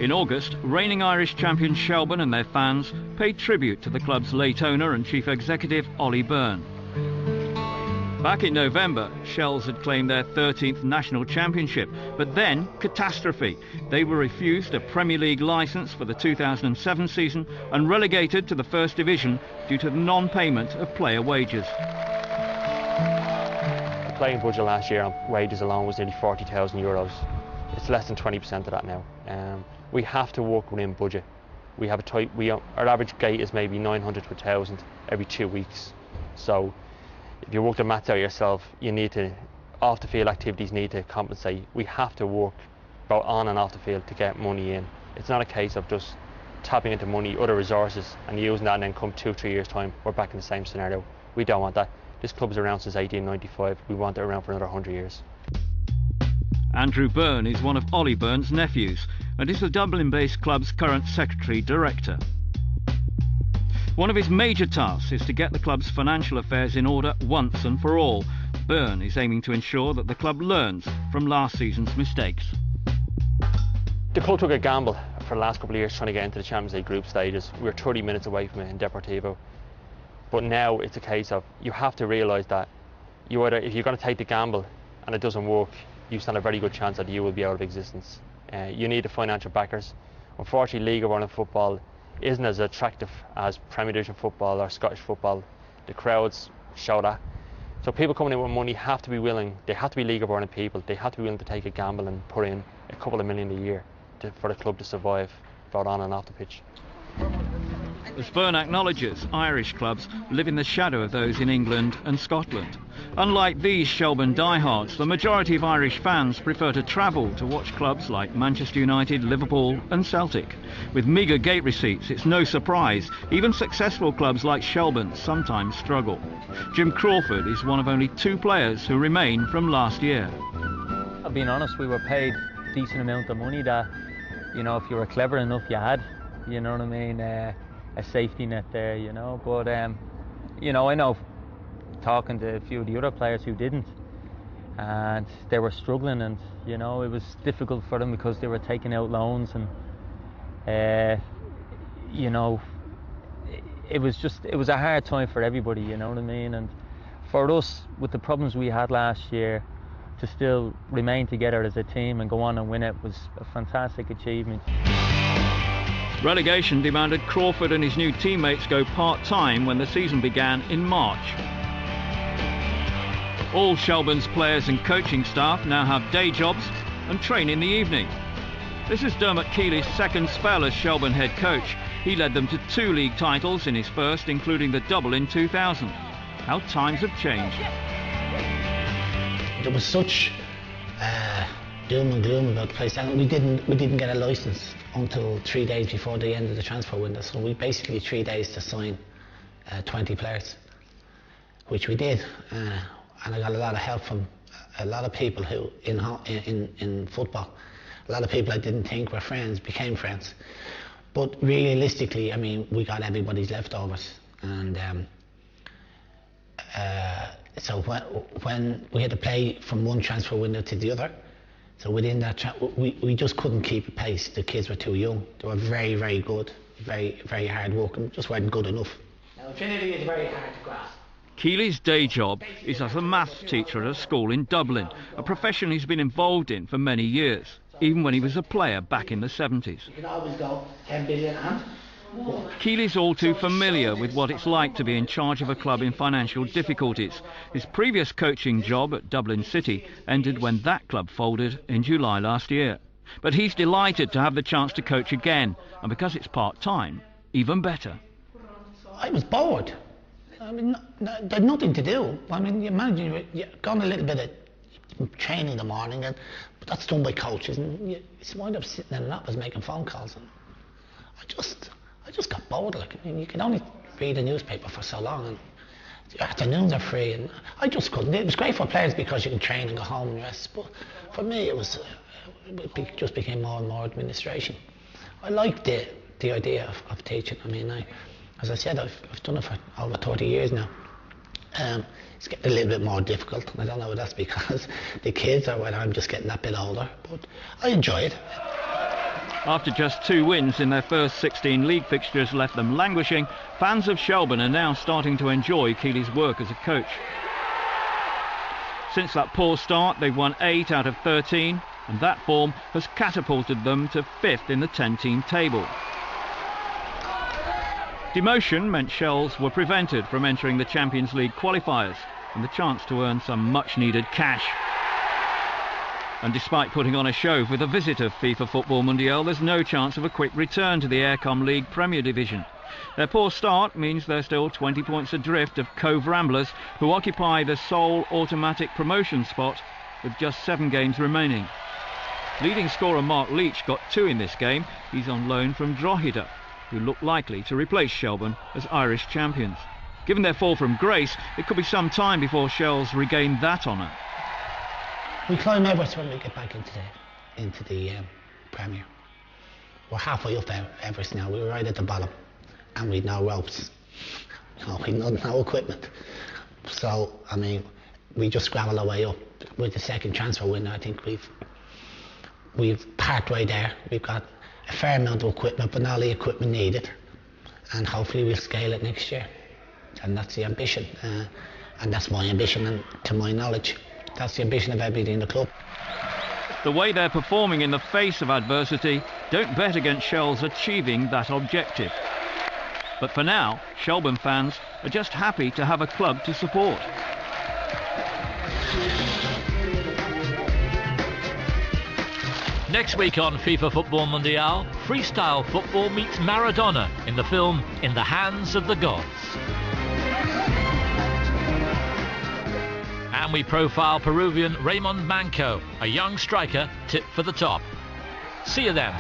In August, reigning Irish champions Shelbourne and their fans paid tribute to the club's late owner and chief executive, Ollie Byrne. Back in November, Shels had claimed their 13th national championship, but then catastrophe. They were refused a Premier League licence for the 2007 season and relegated to the First Division due to the non-payment of player wages. The playing budget last year on wages alone was nearly €40,000. It's less than 20% of that now. We have to work within budget. We have a tight. Our average gate is maybe 900 to 1,000 every 2 weeks. So if you work the maths out yourself, you need to, off the field activities need to compensate. We have to work both on and off the field to get money in. It's not a case of just tapping into money, other resources, and using that and then come 2 or 3 years time, we're back in the same scenario. We don't want that. This club's around since 1895. We want it around for another 100 years. Andrew Byrne is one of Ollie Byrne's nephews and is the Dublin-based club's current secretary-director. One of his major tasks is to get the club's financial affairs in order once and for all. Byrne is aiming to ensure that the club learns from last season's mistakes. The club took a gamble for the last couple of years trying to get into the Champions League group stages. We were 30 minutes away from it in Deportivo. But now it's a case of you have to realise that you either, if you're going to take the gamble and it doesn't work, you stand a very good chance that you will be out of existence. You need the financial backers. Unfortunately, League of Ireland football isn't as attractive as Premier Division football or Scottish football. The crowds show that. So people coming in with money have to be willing, they have to be League of Ireland people, they have to be willing to take a gamble and put in a couple of million a year for the club to survive, both on and off the pitch. As Byrne acknowledges, Irish clubs live in the shadow of those in England and Scotland. Unlike these Shelbourne diehards, the majority of Irish fans prefer to travel to watch clubs like Manchester United, Liverpool and Celtic. With meagre gate receipts, it's no surprise even successful clubs like Shelbourne sometimes struggle. Jim Crawford is one of only 2 players who remain from last year. Being honest, we were paid a decent amount of money that, you know, if you were clever enough you had, you know what I mean, a safety net there, you know. But you know, I know talking to a few of the other players who didn't, and they were struggling, and you know, it was difficult for them because they were taking out loans, and you know, it was a hard time for everybody, you know what I mean. And for us, with the problems we had last year, to still remain together as a team and go on and win it was a fantastic achievement. Relegation demanded Crawford and his new teammates go part-time when the season began in March. All Shelbourne's players and coaching staff now have day jobs and train in the evening. This is Dermot Keely's second spell as Shelbourne head coach. He led them to 2 league titles in his first, including the double in 2000. How times have changed. There was such doom and gloom about the place, and we didn't get a licence until 3 days before the end of the transfer window. So we basically 3 days to sign 20 players, which we did, and I got a lot of help from a lot of people who in football, a lot of people I didn't think were friends became friends. But realistically, I mean, we got everybody's leftovers, and so when we had to play from one transfer window to the other, so within that, we just couldn't keep pace. The kids were too young. They were very, very good, very, very hard working, just weren't good enough. Now, Trinity is very hard to grasp. Keely's day job is as a maths teacher at a school in Dublin, a profession he's been involved in for many years, even when he was a player back in the 70s. You can always go 10 billion and... Keely's all too familiar with what it's like to be in charge of a club in financial difficulties. His previous coaching job at Dublin City ended when that club folded in July last year. But he's delighted to have the chance to coach again, and because it's part-time, even better. I was bored. I mean, there's nothing to do. I mean, you imagine you're going a little bit of training in the morning, but that's done by coaches, and you wind up sitting in an office making phone calls. And I just got bored. Like, I mean, you can only read a newspaper for so long, and the afternoons are free, and I just couldn't. It was great for players because you can train and go home and rest, but for me it just became more and more administration. I liked the idea of teaching. I mean, as I said, I've done it for over 30 years now. It's getting a little bit more difficult, and I don't know if that's because the kids or whether I'm just getting that bit older, but I enjoy it. After just 2 wins in their first 16 league fixtures left them languishing, fans of Shelburne are now starting to enjoy Keeley's work as a coach. Since that poor start, they've won 8 out of 13, and that form has catapulted them to 5th in the 10-team table. Demotion meant Shels were prevented from entering the Champions League qualifiers and the chance to earn some much-needed cash. And despite putting on a show for the visit of FIFA Football Mundial, there's no chance of a quick return to the Aircom League Premier Division. Their poor start means they're still 20 points adrift of Cove Ramblers, who occupy the sole automatic promotion spot with just 7 games remaining. Leading scorer Mark Leach got 2 in this game. He's on loan from Drogheda, who look likely to replace Shelburne as Irish champions. Given their fall from grace, it could be some time before Shels regain that honour. We climb Everest when we get back into the Premier. We're halfway up Everest now. We were right at the bottom, and we'd no ropes. We'd no equipment. So, I mean, we just gravel our way up. With the second transfer window, I think we've part way there. We've got a fair amount of equipment, but not all the equipment needed. And hopefully we'll scale it next year. And that's the ambition. And that's my ambition, and to my knowledge, that's the ambition of everybody in the club. The way they're performing in the face of adversity, don't bet against Shels achieving that objective. But for now, Shelburne fans are just happy to have a club to support. Next week on FIFA Football Mundial, freestyle football meets Maradona in the film In the Hands of the Gods. And we profile Peruvian Raymond Manco, a young striker tipped for the top. See you then.